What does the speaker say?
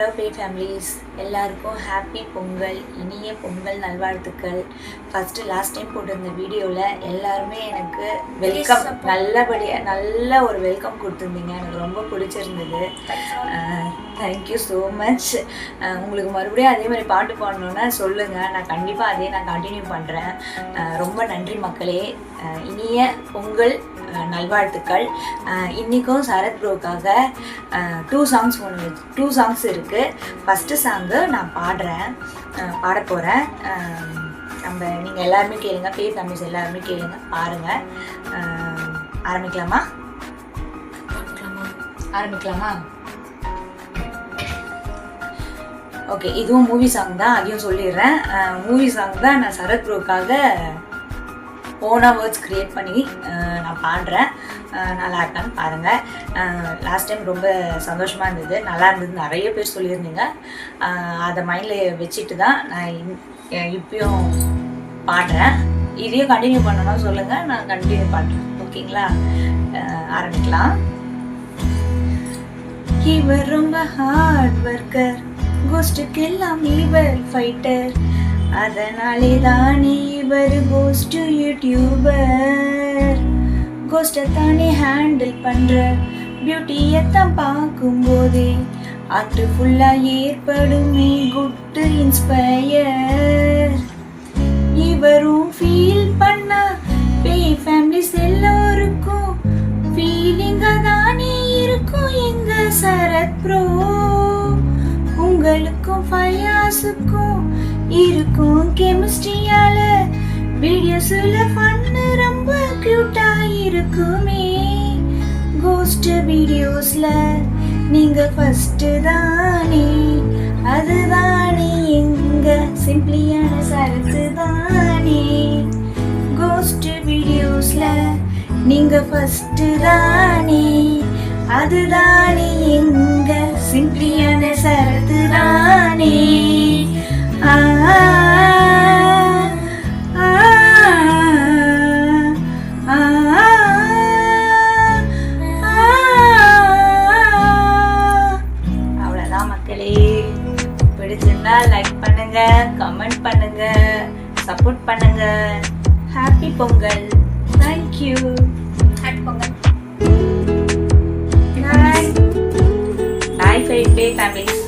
Hello பே families, எல்லாருக்கும் happy Pongal, இனிய பொங்கல் நல்வாழ்த்துக்கள். ஃபஸ்ட்டு லாஸ்ட் டைம் போட்டிருந்த வீடியோவில் எல்லாருமே எனக்கு வெல்கம் நல்ல ஒரு வெல்கம் கொடுத்துருந்தீங்க. எனக்கு ரொம்ப பிடிச்சிருந்தது. Thank you so much. உங்களுக்கு மறுபடியும் அதே மாதிரி பாட்டு பாடணுன்னா சொல்லுங்கள், நான் கண்டிப்பாக நான் கண்டினியூ பண்ணுறேன். ரொம்ப நன்றி மக்களே. இனிய பொங்கல் நல்வாழ்த்துக்கள். இன்றைக்கும் சரத் ப்ரோக்காக 2 சாங்ஸ் இருக்குது. ஃபஸ்ட்டு சாங்கு நான் பாட போகிறேன். நீங்கள் எல்லாருமே கேளுங்க, பே ஃபேமிலிஸ் எல்லாருமே கேளுங்க, பாருங்கள். ஆரம்பிக்கலாமா? ஓகே, இதுவும் மூவி சாங் தான், அதையும் சொல்லிடுறேன். மூவி சாங் தான். நான் சரத் ப்ரோக்காக ஓனாக வேர்ட்ஸ் க்ரியேட் பண்ணி நான் பாடுறேன். நல்லா இருக்கான்னு பாருங்கள். லாஸ்ட் டைம் ரொம்ப சந்தோஷமாக இருந்தது, நல்லா இருந்தது, நிறைய பேர் சொல்லியிருந்தீங்க. அதை மைண்டில் வச்சுட்டு தான் நான் இப்பயும் பாடுறேன். இதையும் கண்டினியூ பண்ணணும்னு சொல்லுங்கள், நான் கண்டினியூ பண்ணுறேன். ஓகேங்களா? ஆரம்பிக்கலாம். இவர் ரொம்ப ஹார்ட் ஒர்க்கர், கோஸ்டுக்கெல்லாம் இவர் ஃபைட்டர், அதனாலே தானே இவர் கோஸ்ட் யூடியூபர். கோஸ்ட்டை தானே ஹேண்டில் பண்ற, பியூட்டியத்தான் பார்க்கும்போதே ஆக்டு ஃபுல்லாக ஏற்படுமே குட் இன்ஸ்பயர். இவரும் ஃபீல் பண்ணா பே ஃபேமிலிஸ் எல்லோருக்கும் ஃபீலிங்காக தானே இருக்கும் எங்க சரத் ப்ரோ. உங்களுக்கும் ஃபயாஸுக்கும் இருக்கும் கெமிஸ்ட்ரியால வீடியோஸ்ல ஃபன்னு ரொம்ப கியூட்டா இருக்குமே. கோஸ்ட் வீடியோஸ்ல நீங்க ஃபர்ஸ்ட் தானே, அதுதானே எங்க சிம்பிளியான சரத்து தானே. கோஸ்ட் வீடியோஸ்ல நீங்க ஃபர்ஸ்ட் தானே, அதுதானே எங்க சிம்பிளியான சரத்து தானே. அவ்வளோதான் மக்களே. பிடிச்சிருந்தா லைக் பண்ணுங்க, கமெண்ட் பண்ணுங்க, சப்போர்ட் பண்ணுங்க. Happy Pongal. Thank you. Happy Pongal. Bye bye families.